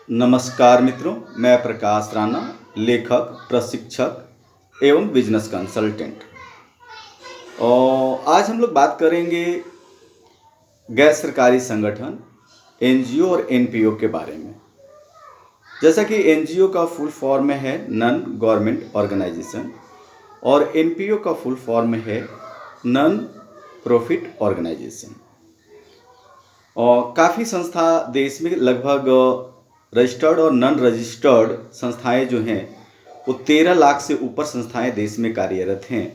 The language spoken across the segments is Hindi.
नमस्कार मित्रों, मैं प्रकाश राणा, लेखक, प्रशिक्षक एवं बिजनेस कंसल्टेंट। और आज हम लोग बात करेंगे गैर सरकारी संगठन एनजीओ और एनपीओ के बारे में। जैसा कि एनजीओ का फुल फॉर्म है नॉन गवर्नमेंट ऑर्गेनाइजेशन और एनपीओ का फुल फॉर्म है नॉन प्रॉफिट ऑर्गेनाइजेशन। और काफ़ी संस्था देश में लगभग रजिस्टर्ड और नॉन रजिस्टर्ड संस्थाएं जो हैं वो 13 लाख से ऊपर संस्थाएं देश में कार्यरत हैं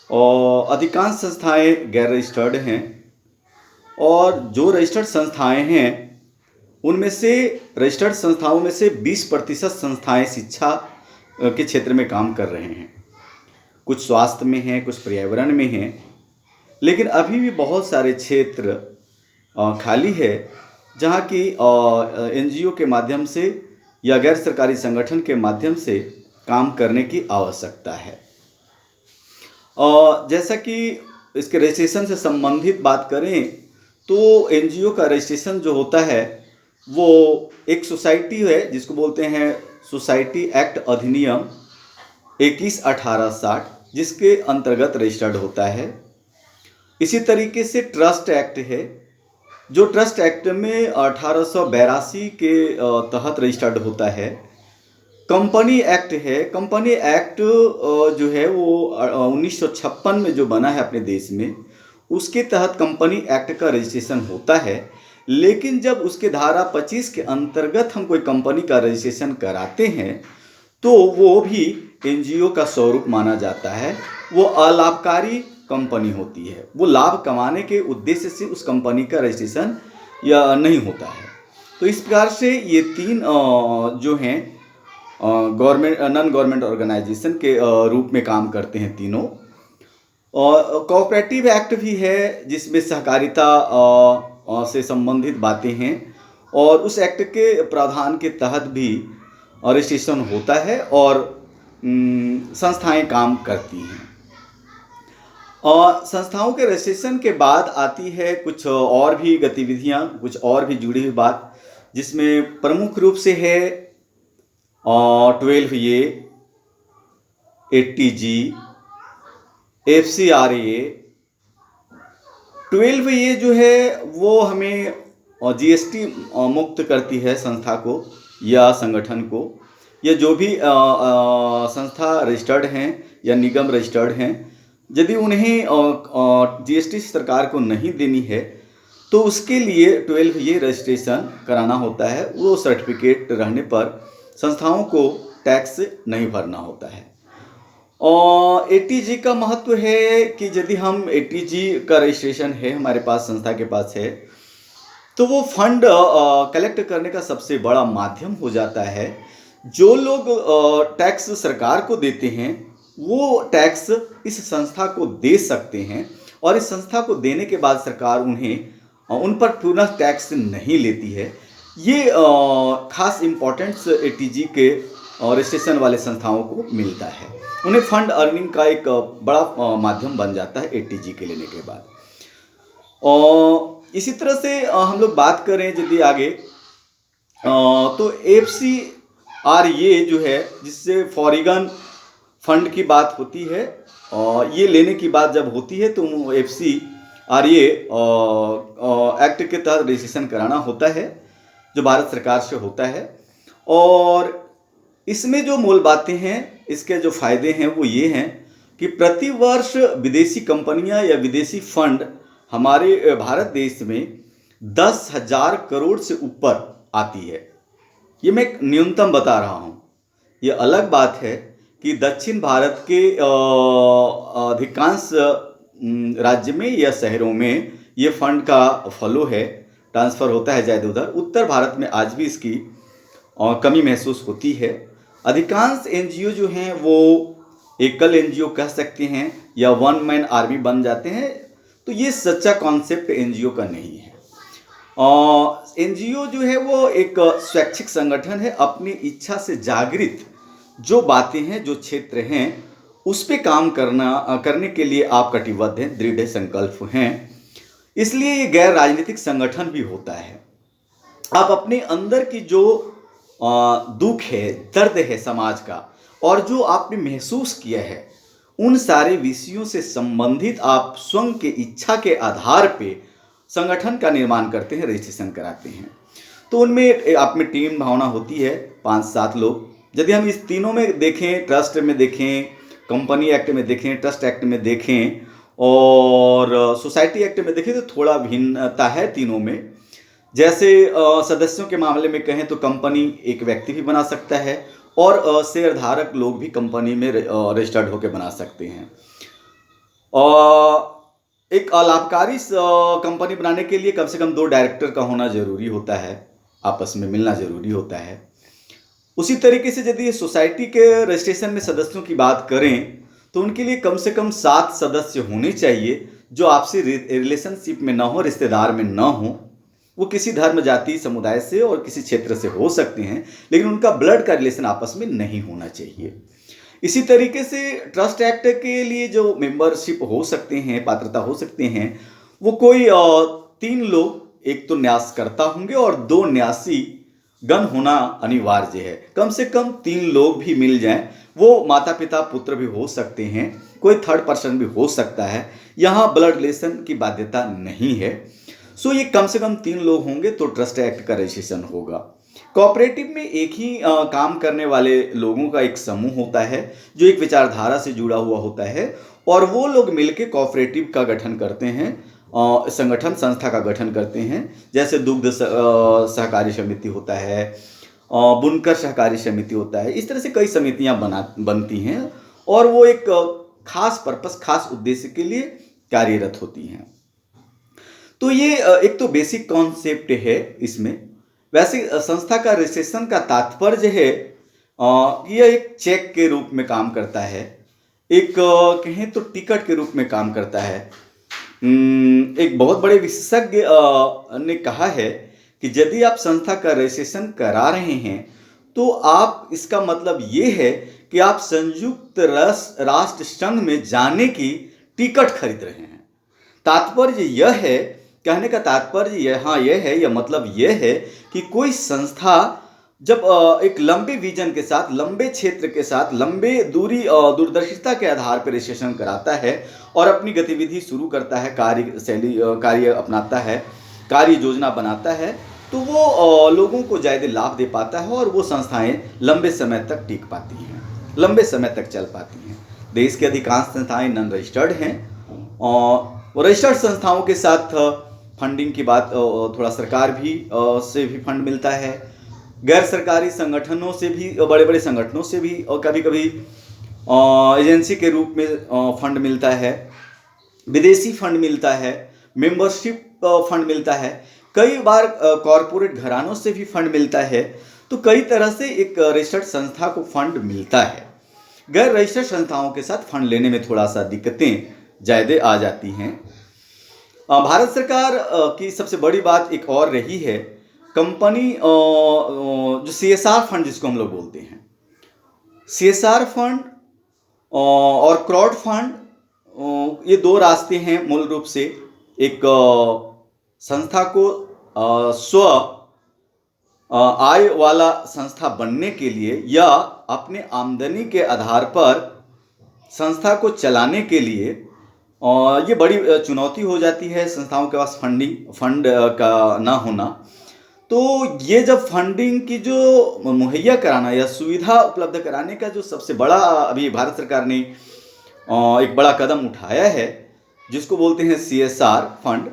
और अधिकांश संस्थाएं गैर रजिस्टर्ड हैं। और जो रजिस्टर्ड संस्थाएं हैं उनमें से रजिस्टर्ड संस्थाओं में से 20% संस्थाएं शिक्षा के क्षेत्र में काम कर रहे हैं, कुछ स्वास्थ्य में हैं, कुछ पर्यावरण में हैं। लेकिन अभी भी बहुत सारे क्षेत्र खाली है जहाँ की एनजीओ के माध्यम से या गैर सरकारी संगठन के माध्यम से काम करने की आवश्यकता है। और जैसा कि इसके रजिस्ट्रेशन से संबंधित बात करें तो एनजीओ का रजिस्ट्रेशन जो होता है वो एक सोसाइटी है जिसको बोलते हैं सोसाइटी एक्ट अधिनियम 21/1860, जिसके अंतर्गत रजिस्टर्ड होता है। इसी तरीके से ट्रस्ट एक्ट है जो ट्रस्ट एक्ट में 1882 के तहत रजिस्टर्ड होता है। कंपनी एक्ट है, कंपनी एक्ट जो है वो 1956 में जो बना है अपने देश में, उसके तहत कंपनी एक्ट का रजिस्ट्रेशन होता है। लेकिन जब उसके धारा 25 के अंतर्गत हम कोई कंपनी का रजिस्ट्रेशन कराते हैं तो वो भी एनजीओ का स्वरूप माना जाता है। वो अलाभकारी कंपनी होती है, वो लाभ कमाने के उद्देश्य से उस कंपनी का रजिस्ट्रेशन या नहीं होता है। तो इस प्रकार से ये तीन जो हैं गवर्नमेंट नॉन गवर्नमेंट ऑर्गेनाइजेशन के रूप में काम करते हैं तीनों। और कोऑपरेटिव एक्ट भी है जिसमें सहकारिता से संबंधित बातें हैं और उस एक्ट के प्रावधान के तहत भी रजिस्ट्रेशन होता है और संस्थाएं काम करती हैं। और संस्थाओं के रजिस्ट्रेशन के बाद आती है कुछ और भी गतिविधियां, कुछ और भी जुड़ी हुई बात, जिसमें प्रमुख रूप से है 12A, ATG, FCRA। 12A जो है वो हमें जीएसटी मुक्त करती है संस्था को या संगठन को, या जो भी संस्था रजिस्टर्ड हैं या निगम रजिस्टर्ड हैं, यदि उन्हें जीएसटी सरकार को नहीं देनी है तो उसके लिए 12A रजिस्ट्रेशन कराना होता है। वो सर्टिफिकेट रहने पर संस्थाओं को टैक्स नहीं भरना होता है। और एटीजी का महत्व है कि यदि हम एटीजी का रजिस्ट्रेशन है हमारे पास, संस्था के पास है, तो वो फंड कलेक्ट करने का सबसे बड़ा माध्यम हो जाता है। जो लोग टैक्स सरकार को देते हैं वो टैक्स इस संस्था को दे सकते हैं और इस संस्था को देने के बाद सरकार उन पर पुनः टैक्स नहीं लेती है। ये खास इम्पोर्टेंस एटीजी के रजिस्ट्रेशन वाले संस्थाओं को मिलता है। उन्हें फंड अर्निंग का एक बड़ा माध्यम बन जाता है एटीजी के लेने के बाद। और इसी तरह से हम लोग बात करें यदि आगे तो FCRA जो है, जिससे फॉरेन फंड की बात होती है, और ये लेने की बात जब होती है तो FCRA एक्ट के तहत रजिस्ट्रेशन कराना होता है जो भारत सरकार से होता है। और इसमें जो मूल बातें हैं, इसके जो फायदे हैं वो ये हैं कि प्रति वर्ष विदेशी कंपनियां या विदेशी फंड हमारे भारत देश में 10,000 करोड़ से ऊपर आती है। ये मैं एक न्यूनतम बता रहा हूँ। ये अलग बात है कि दक्षिण भारत के अधिकांश राज्य में या शहरों में ये फंड का फ्लो है, ट्रांसफ़र होता है इधर उधर। उत्तर भारत में आज भी इसकी कमी महसूस होती है। अधिकांश एनजीओ जो हैं वो एकल एनजीओ कह सकते हैं या वन मैन आर्मी बन जाते हैं। तो ये सच्चा कॉन्सेप्ट एनजीओ का नहीं है। एनजीओ जो है वो एक स्वैच्छिक संगठन है। अपनी इच्छा से जागृत जो बातें हैं, जो क्षेत्र हैं, उस पे काम करने के लिए आप कटिबद्ध हैं, दृढ़ संकल्प हैं। इसलिए ये गैर राजनीतिक संगठन भी होता है। आप अपने अंदर की जो दुख है, दर्द है समाज का, और जो आपने महसूस किया है, उन सारे विषयों से संबंधित आप स्वयं के इच्छा के आधार पे संगठन का निर्माण करते हैं, रजिस्ट्रेशन कराते हैं। तो उनमें आप में टीम भावना होती है, 5-7 लोग। यदि हम इस तीनों में देखें, ट्रस्ट में देखें, कंपनी एक्ट में देखें, ट्रस्ट एक्ट में देखें और सोसाइटी एक्ट में देखें, तो थोड़ा भिन्नता है तीनों में। जैसे सदस्यों के मामले में कहें तो कंपनी एक व्यक्ति भी बना सकता है और शेयरधारक लोग भी कंपनी में रजिस्टर्ड होकर बना सकते हैं। एक लाभकारी कंपनी बनाने के लिए कम से कम 2 डायरेक्टर का होना जरूरी होता है, आपस में मिलना जरूरी होता है। उसी तरीके से यदि सोसाइटी के रजिस्ट्रेशन में सदस्यों की बात करें तो उनके लिए कम से कम 7 सदस्य होने चाहिए जो आपसे रिलेशनशिप में ना हो, रिश्तेदार में ना हो। वो किसी धर्म, जाति, समुदाय से और किसी क्षेत्र से हो सकते हैं, लेकिन उनका ब्लड का रिलेशन आपस में नहीं होना चाहिए। इसी तरीके से ट्रस्ट एक्ट के लिए जो मेंबरशिप हो सकते हैं, पात्रता हो सकते हैं, वो कोई 3 लोग, एक तो न्यासकर्ता होंगे और 2 न्यासी गण होना अनिवार्य है। कम से कम 3 लोग भी मिल जाएं, वो माता पिता पुत्र भी हो सकते हैं, कोई थर्ड पर्सन भी हो सकता है, यहाँ ब्लड रिलेशन की बाध्यता नहीं है। सो ये कम से कम 3 लोग होंगे तो ट्रस्ट एक्ट का रजिस्ट्रेशन होगा। कोऑपरेटिव में एक ही काम करने वाले लोगों का एक समूह होता है जो एक विचारधारा से जुड़ा हुआ होता है, और वो लोग मिलकर कोऑपरेटिव का गठन करते हैं, संगठन, संस्था का गठन करते हैं। जैसे दुग्ध सहकारी समिति होता है, बुनकर सहकारी समिति होता है। इस तरह से कई समितियां बनती हैं और वो एक खास पर्पस, खास उद्देश्य के लिए कार्यरत होती हैं। तो ये एक तो बेसिक कॉन्सेप्ट है इसमें। वैसे संस्था का रजिस्ट्रेशन का तात्पर्य है यह एक चेक के रूप में काम करता है, एक कहें तो टिकट के रूप में काम करता है। एक बहुत बड़े विशेषज्ञ ने कहा है कि यदि आप संस्था का रजिस्ट्रेशन करा रहे हैं तो आप, इसका मतलब ये है कि आप संयुक्त राष्ट्र संघ में जाने की टिकट खरीद रहे हैं। तात्पर्य यह है, कहने का तात्पर्य यहाँ यह है, यह मतलब यह है कि कोई संस्था जब एक लंबे विजन के साथ, लंबे क्षेत्र के साथ, लंबे दूरदर्शिता के आधार पर रजिस्ट्रेशन कराता है और अपनी गतिविधि शुरू करता है, कार्य अपनाता है, कार्य योजना बनाता है, तो वो लोगों को ज़्यादा लाभ दे पाता है और वो संस्थाएं लंबे समय तक टिक पाती हैं, लंबे समय तक चल पाती हैं। देश की अधिकांश संस्थाएं नॉन रजिस्टर्ड हैं और रजिस्टर्ड संस्थाओं के साथ फंडिंग की बात, थोड़ा सरकार भी से भी फंड मिलता है, गैर सरकारी संगठनों से भी, बड़े बड़े संगठनों से भी, और कभी कभी एजेंसी के रूप में फंड मिलता है, विदेशी फंड मिलता है, मेंबरशिप फंड मिलता है, कई बार कॉरपोरेट घरानों से भी फंड मिलता है। तो कई तरह से एक रजिस्टर्ड संस्था को फंड मिलता है। गैर रजिस्टर्ड संस्थाओं के साथ फंड लेने में थोड़ा सा दिक्कतें ज़्यादा आ जाती हैं। भारत सरकार की सबसे बड़ी बात एक और रही है, कंपनी जो CSR फंड जिसको हम लोग बोलते हैं, CSR फंड और क्राउड फंड, ये 2 रास्ते हैं मूल रूप से। एक संस्था को स्व आय वाला संस्था बनने के लिए या अपने आमदनी के आधार पर संस्था को चलाने के लिए ये बड़ी चुनौती हो जाती है संस्थाओं के पास फंड का ना होना। तो ये जब फंडिंग की जो मुहैया कराना या सुविधा उपलब्ध कराने का जो सबसे बड़ा अभी भारत सरकार ने एक बड़ा कदम उठाया है, जिसको बोलते हैं CSR फंड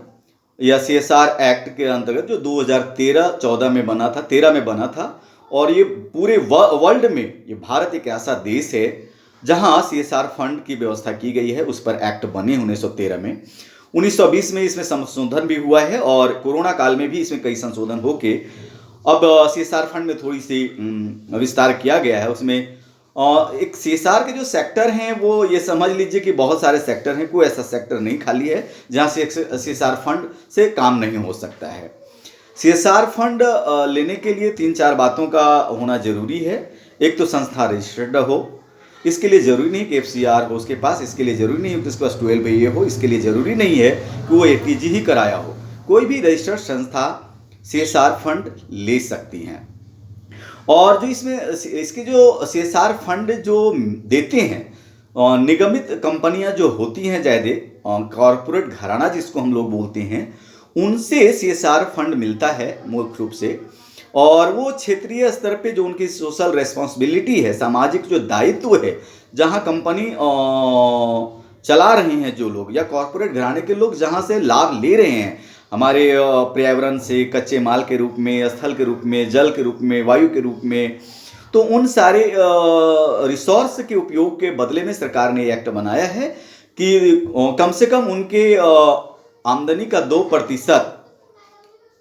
या CSR एक्ट के अंतर्गत, जो 2013-14 में बना था, 13 में बना था। और ये पूरे वर्ल्ड में, ये भारत एक ऐसा देश है जहां CSR फंड की व्यवस्था की गई है। उस पर एक्ट बने 1913 में। 1920 में इसमें संशोधन भी हुआ है और कोरोना काल में भी इसमें कई संशोधन होके अब CSR फंड में थोड़ी सी विस्तार किया गया है। उसमें एक CSR के जो सेक्टर हैं वो ये समझ लीजिए कि बहुत सारे सेक्टर हैं, कोई ऐसा सेक्टर नहीं खाली है जहाँ से CSR फंड से काम नहीं हो सकता है। CSR फंड लेने के लिए 3-4 बातों का होना जरूरी है। एक तो संस्था रजिस्टर्ड हो, इसके लिए जरूरी नहीं कि FCR हो उसके पास, इसके लिए जरूरी नहीं कि उसके पास 12A हो, इसके लिए जरूरी नहीं है कि वो ATG ही कराया हो। कोई भी रजिस्टर्ड संस्था CSR फंड ले सकती हैं। और जो इसमें इसके जो CSR फंड जो देते हैं निगमित कंपनियां जो होती हैं, ज़्यादा कॉरपोरेट घराना जिसको हम लोग बोलते हैं, उनसे CSR फंड मिलता है मुख्य रूप से। और वो क्षेत्रीय स्तर पे जो उनकी सोशल रेस्पॉन्सिबिलिटी है, सामाजिक जो दायित्व है, जहाँ कंपनी चला रहे हैं जो लोग या कॉरपोरेट घराने के लोग जहाँ से लाभ ले रहे हैं, हमारे पर्यावरण से, कच्चे माल के रूप में, स्थल के रूप में, जल के रूप में, वायु के रूप में, तो उन सारे रिसोर्स के उपयोग के बदले में सरकार ने एक्ट बनाया है कि कम से कम उनके आमदनी का 2%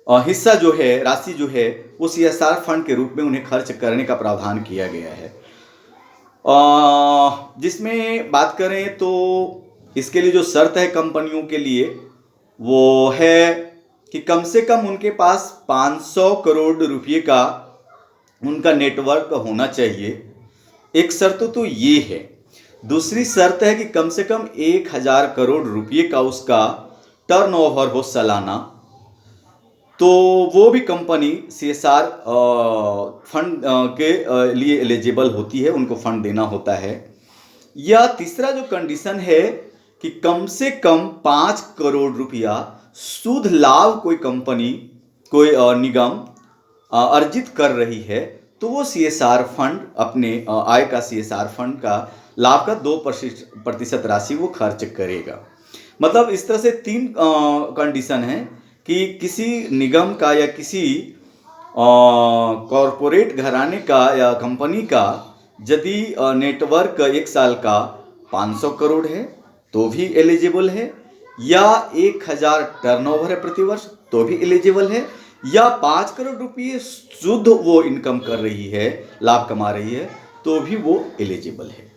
हिस्सा जो है, राशि जो है, वो CSR फंड के रूप में उन्हें खर्च करने का प्रावधान किया गया है। जिसमें बात करें तो इसके लिए जो शर्त है कंपनियों के लिए, वो है कि कम से कम उनके पास 500 करोड़ रुपये का उनका नेटवर्क होना चाहिए। एक शर्त तो ये है। दूसरी शर्त है कि कम से कम 1000 करोड़ रुपये का उसका टर्नओवर हो सालाना, तो वो भी कंपनी CSR फंड के लिए एलिजिबल होती है, उनको फंड देना होता है। या तीसरा जो कंडीशन है कि कम से कम 5 करोड़ रुपया शुद्ध लाभ कोई कंपनी, कोई निगम अर्जित कर रही है, तो वो CSR फंड अपने आय का CSR फंड का लाभ का 2% राशि वो खर्च करेगा। मतलब इस तरह से 3 कंडीशन है कि किसी निगम का या किसी कॉरपोरेट घराने का या कंपनी का यदि नेटवर्क 1 साल का 500 करोड़ है तो भी एलिजिबल है, या 1000 टर्नओवर है प्रतिवर्ष तो भी एलिजिबल है, या 5 करोड़ रुपये शुद्ध वो इनकम कर रही है, लाभ कमा रही है, तो भी वो एलिजिबल है,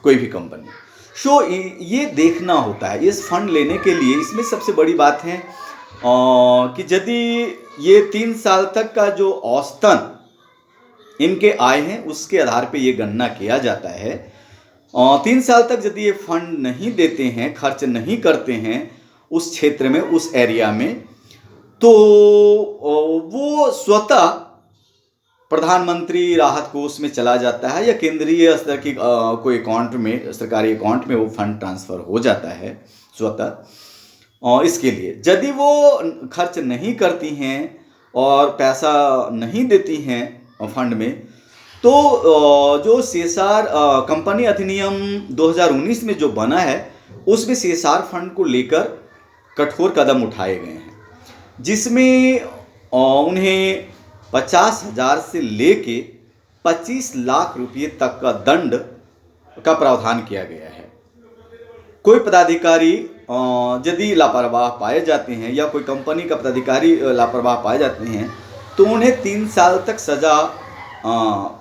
कोई भी कंपनी। सो ये देखना होता है इस फंड लेने के लिए। इसमें सबसे बड़ी बात है कि यदि ये 3 साल तक का जो औसतन इनके आय हैं, उसके आधार पे ये गणना किया जाता है। 3 साल तक यदि ये फंड नहीं देते हैं, खर्च नहीं करते हैं उस क्षेत्र में, उस एरिया में, तो वो स्वतः प्रधानमंत्री राहत कोष में चला जाता है या केंद्रीय स्तर की कोई अकाउंट में, सरकारी अकाउंट में वो फंड ट्रांसफ़र हो जाता है स्वतः। और इसके लिए यदि वो खर्च नहीं करती हैं और पैसा नहीं देती हैं फंड में, तो जो CSR कंपनी अधिनियम 2019 में जो बना है, उसमें CSR फंड को लेकर कठोर कदम उठाए गए हैं, जिसमें उन्हें 50,000 से लेके 25 लाख रुपये तक का दंड का प्रावधान किया गया है। कोई पदाधिकारी यदि लापरवाह पाए जाते हैं या कोई कंपनी का पदाधिकारी लापरवाह पाए जाते हैं, तो उन्हें 3 साल तक सज़ा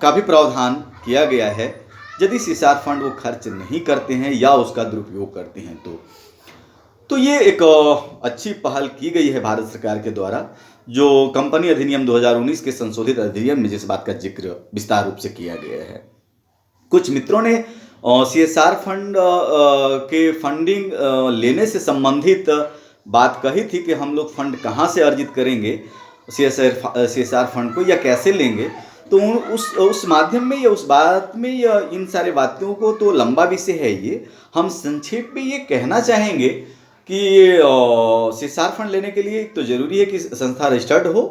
का भी प्रावधान किया गया है, यदि CSR फंड वो खर्च नहीं करते हैं या उसका दुरुपयोग करते हैं तो ये एक अच्छी पहल की गई है भारत सरकार के द्वारा, जो कंपनी अधिनियम 2019 के संशोधित अधिनियम में जिस बात का जिक्र विस्तार रूप से किया गया है। कुछ मित्रों ने CSR फंड के फंडिंग लेने से संबंधित बात कही थी कि हम लोग फंड कहाँ से अर्जित करेंगे CSR फंड को, या कैसे लेंगे। तो उस माध्यम में या उस बात में या इन सारे बातों को तो लंबा विषय है ये, हम संक्षेप में ये कहना चाहेंगे कि CSR फंड लेने के लिए एक तो ज़रूरी है कि संस्था रजिस्टर्ड हो।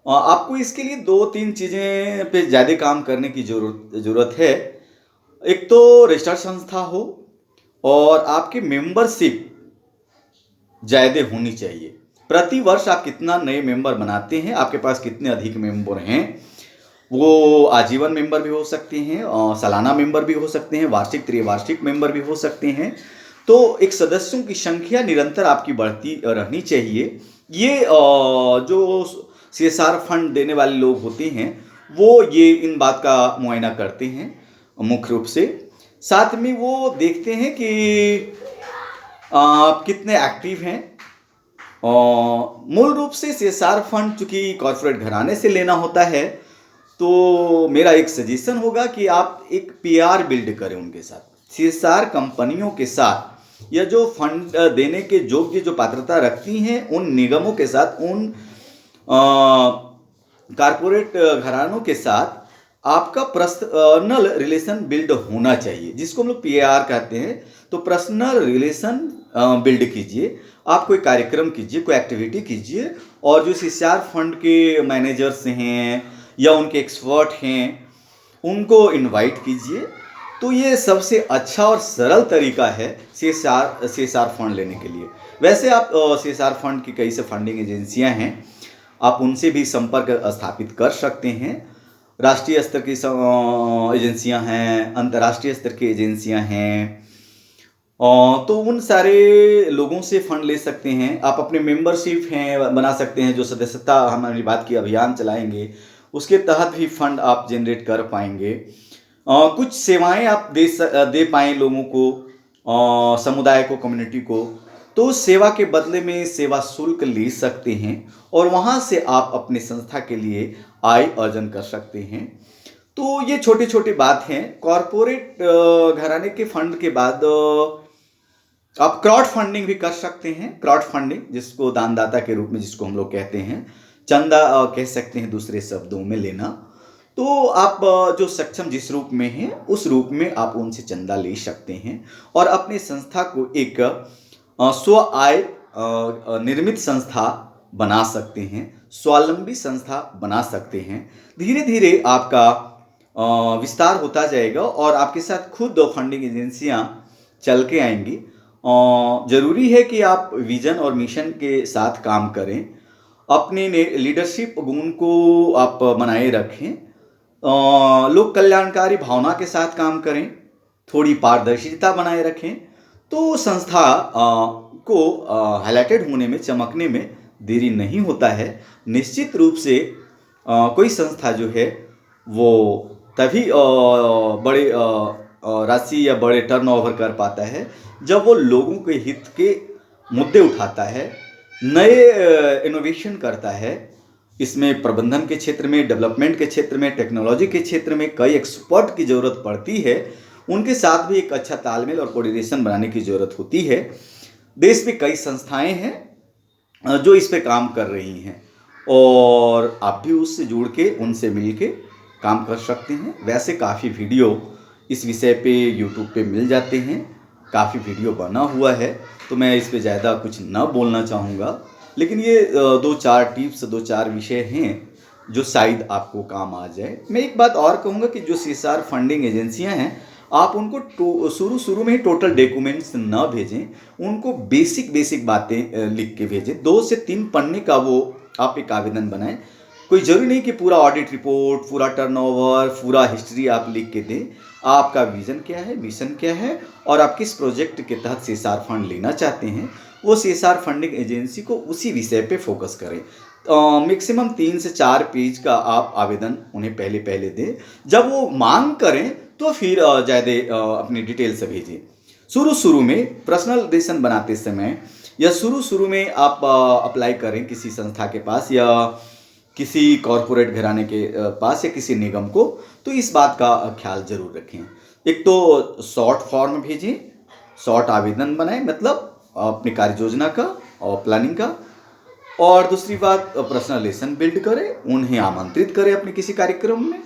आपको इसके लिए 2-3 चीज़ें पे ज़्यादा काम करने की ज़रूरत है। एक तो रजिस्टर्ड संस्था हो और आपकी मेंबरशिप ज़्यादा होनी चाहिए। प्रति वर्ष आप कितना नए मेंबर बनाते हैं, आपके पास कितने अधिक मेंबर हैं, वो आजीवन मेंबर भी हो सकते हैं, सालाना मेंबर भी हो सकते हैं, वार्षिक त्रिवार्षिक मेंबर भी हो सकते हैं। तो एक सदस्यों की संख्या निरंतर आपकी बढ़ती रहनी चाहिए। ये जो CSR फंड देने वाले लोग होते हैं, वो ये इन बात का मुआयना करते हैं मुख्य रूप से। साथ में वो देखते हैं कि आप कितने एक्टिव हैं। मूल रूप से CSR फंड चूँकि कॉर्पोरेट घराने से लेना होता है, तो मेरा एक सजेशन होगा कि आप एक PR बिल्ड करें उनके साथ, CSR कंपनियों के साथ, या जो फंड देने के योग्य जो पात्रता रखती हैं उन निगमों के साथ, उन कारपोरेट घरानों के साथ आपका पर्सनल रिलेशन बिल्ड होना चाहिए, जिसको हम लोग पीएआर कहते हैं। तो पर्सनल रिलेशन बिल्ड कीजिए, आप कोई कार्यक्रम कीजिए, कोई एक्टिविटी कीजिए, और जो सीएसआर फंड के मैनेजर्स हैं या उनके एक्सपर्ट हैं उनको इनवाइट कीजिए। तो ये सबसे अच्छा और सरल तरीका है सीएसआर फंड लेने के लिए। वैसे आप सीएसआर फंड की कई से फंडिंग एजेंसियां हैं, आप उनसे भी संपर्क स्थापित कर सकते हैं। राष्ट्रीय स्तर की एजेंसियां हैं, अंतर्राष्ट्रीय स्तर की एजेंसियां हैं, तो उन सारे लोगों से फंड ले सकते हैं। आप अपने मेंबरशिप हैं बना सकते हैं, जो सदस्यता हमारी बात की अभियान चलाएंगे उसके तहत भी फंड आप जनरेट कर पाएंगे। कुछ सेवाएं आप दे पाएँ लोगों को, समुदाय को, कम्युनिटी को, तो सेवा के बदले में सेवा शुल्क ले सकते हैं और वहाँ से आप अपनी संस्था के लिए आय अर्जन कर सकते हैं। तो ये छोटी छोटी बात हैं। कॉरपोरेट घराने के फंड के बाद आप क्राउड फंडिंग भी कर सकते हैं। क्राउड फंडिंग, जिसको दानदाता के रूप में जिसको हम लोग कहते हैं, चंदा कह सकते हैं दूसरे शब्दों में लेना। तो आप जो सक्षम जिस रूप में हैं उस रूप में आप उनसे चंदा ले सकते हैं और अपनी संस्था को एक स्व आय निर्मित संस्था बना सकते हैं, स्वावलंबी संस्था बना सकते हैं। धीरे धीरे आपका विस्तार होता जाएगा और आपके साथ खुद फंडिंग एजेंसियां चल के आएंगी। ज़रूरी है कि आप विजन और मिशन के साथ काम करें, अपने लीडरशिप गुण को आप बनाए रखें, लोक कल्याणकारी भावना के साथ काम करें, थोड़ी पारदर्शिता बनाए रखें, तो संस्था को हाईलाइटेड होने में, चमकने में देरी नहीं होता है। निश्चित रूप से कोई संस्था जो है वो तभी बड़े राशि या बड़े टर्नओवर कर पाता है जब वो लोगों के हित के मुद्दे उठाता है, नए इनोवेशन करता है। इसमें प्रबंधन के क्षेत्र में, डेवलपमेंट के क्षेत्र में, टेक्नोलॉजी के क्षेत्र में कई एक्सपर्ट की ज़रूरत पड़ती है। उनके साथ भी एक अच्छा तालमेल और कोऑर्डिनेशन बनाने की ज़रूरत होती है। देश में कई संस्थाएं हैं जो इस पे काम कर रही हैं और आप भी उससे जुड़ के, उनसे मिल के काम कर सकते हैं। वैसे काफ़ी वीडियो इस विषय पे यूट्यूब पे मिल जाते हैं, काफ़ी वीडियो बना हुआ है, तो मैं इस पे ज़्यादा कुछ न बोलना चाहूँगा। लेकिन ये 2-4 टिप्स, 2-4 विषय हैं जो शायद आपको काम आ जाए। मैं एक बात और कहूँगा कि जो सीएसआर फंडिंग एजेंसियां हैं, आप उनको शुरू में ही टोटल डॉक्यूमेंट्स न भेजें, उनको बेसिक बातें लिख के भेजें। 2 से 3 पन्ने का वो आप एक आवेदन बनाएं। कोई ज़रूरी नहीं कि पूरा ऑडिट रिपोर्ट, पूरा टर्नओवर, पूरा हिस्ट्री आप लिख के दें। आपका विज़न क्या है, मिशन क्या है और आप किस प्रोजेक्ट के तहत सीएसआर फंड लेना चाहते हैं, वो सीएसआर फंडिंग एजेंसी को उसी विषय पे फोकस करें। मैक्सिमम 3 से 4 पेज का आप आवेदन उन्हें पहले दें। जब वो मांग करें तो फिर ज़्यादा अपनी डिटेल्स भेजें। शुरू में पर्सनल रिलेशन बनाते समय या शुरू में आप अप्लाई करें किसी संस्था के पास या किसी कॉरपोरेट घराने के पास या किसी निगम को, तो इस बात का ख्याल जरूर रखें। एक तो शॉर्ट फॉर्म भेजें, शॉर्ट आवेदन बनाएं, मतलब अपनी कार्य योजना का और प्लानिंग का। और दूसरी बात, पर्सनल रिलेशन बिल्ड करें, उन्हें आमंत्रित करें अपने किसी कार्यक्रम में।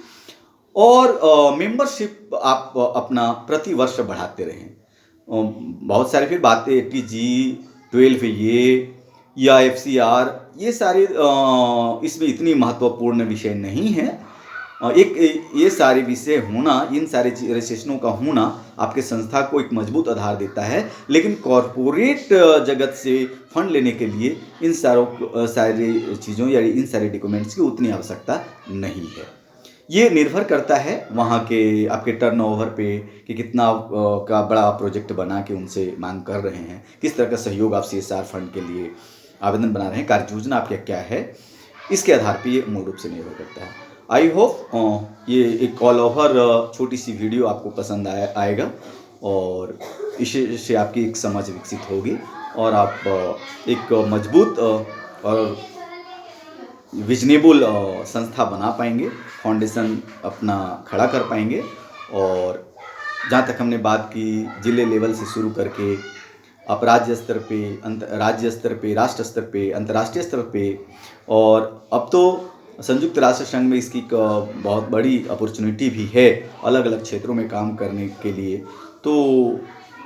और मेंबरशिप आप अपना प्रति वर्ष बढ़ाते रहें। बहुत सारी फिर बातें टीजी 12A या FCR, ये सारे इसमें इतनी महत्वपूर्ण विषय नहीं है। एक ये सारे विषय होना, इन सारे रजिस्ट्रेशनों का होना आपके संस्था को एक मजबूत आधार देता है। लेकिन कॉरपोरेट जगत से फंड लेने के लिए इन सारी चीज़ों या इन सारे डॉक्यूमेंट्स की उतनी आवश्यकता नहीं है। ये निर्भर करता है वहाँ के आपके टर्नओवर पे कि कितना का बड़ा प्रोजेक्ट बना के उनसे मांग कर रहे हैं, किस तरह का सहयोग आप सीएसआर फंड के लिए आवेदन बना रहे हैं, कार्य योजना आपका क्या है, इसके आधार पे ये मूल रूप से निर्भर करता है। आई होप ये एक ऑल ओवर छोटी सी वीडियो आपको पसंद आएगा और इससे आपकी एक समझ विकसित होगी और आप एक मजबूत और विजनेबल संस्था बना पाएंगे, फाउंडेशन अपना खड़ा कर पाएंगे। और जहाँ तक हमने बात की, जिले लेवल से शुरू करके आप राज्य स्तर पे, राज्य स्तर पे, राष्ट्र स्तर पे, अंतर्राष्ट्रीय स्तर पे, और अब तो संयुक्त राष्ट्र संघ में इसकी एक बहुत बड़ी अपॉर्चुनिटी भी है अलग अलग क्षेत्रों में काम करने के लिए। तो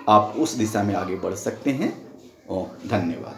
आप उस दिशा में आगे बढ़ सकते हैं। और धन्यवाद।